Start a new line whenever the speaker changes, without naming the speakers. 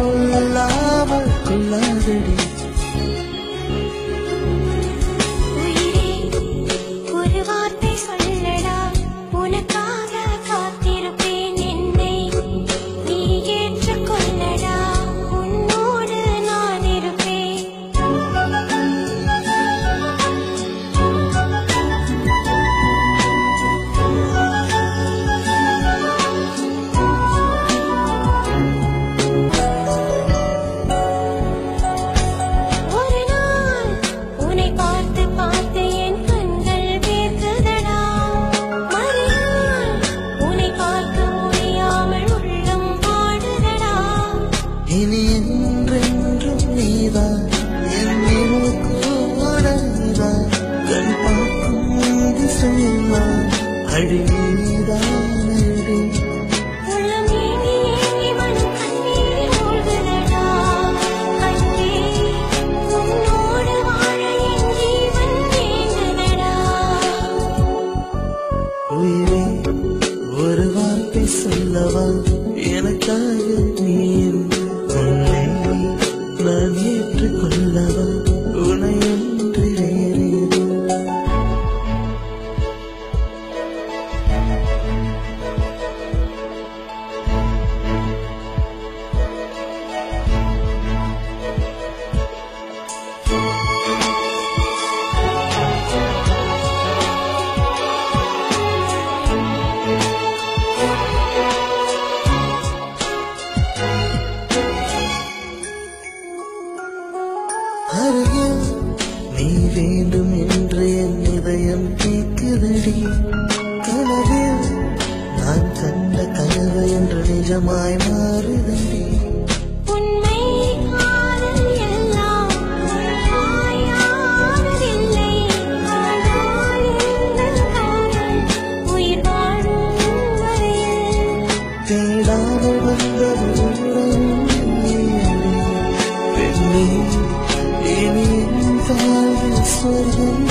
கொல்லாமல் கொள்ளாதடி.
ஒரு வார்த்தை சொல்லடா, உனக்காக காத்திருப்பேன். என்னை நீ ஏற்றுக்கொள்ளடா, உன்னோடு நான் இருப்பேன். ஒரு நாள் உன்னை பார்த்து பார்த்து என் கண்கள் வேர்க்குதடா. மறுநாள் உன்னை பார்க்க முடியாமல் உள்ளம் வாடுதடா.
இனி என்றென்றும் நீதான் என் நினைவுக்கூட நீதான். கண் பார்க்கும் திசையெல்லாம் அடி நீதானடி.
உள்ளம் ஏங்கி ஏங்கி மனம் கண்ணீரில் மூழ்குதடா. கண்ணே, உன்னோடு வாழ என் ஜீவன் ஏங்குதடா.
உயிரே ஒரு வார்த்தை சொல்லவா, எனக்காக நீ என்று. உன்னை நான் ஏற்றுக்கொள்ளவா, உன்னை என்று வேறேதோ. அருகில் நீ வேண்டும் என்று என் இதயம் கேட்குதடி. கனவில் நான் கண்ட கனவு என்று நிஜமாய் மாறுதடி.
உண்மை காதல் எல்லாம் உண்மையானதில்லை. ஆனால் எங்கள் காதல் உயிர் வாழும் வரையில்.
தேடாமல் வந்தது உறவும் நீயடி. பெண்ணே, இனி என் வாழ்வில் சொர்க்கம்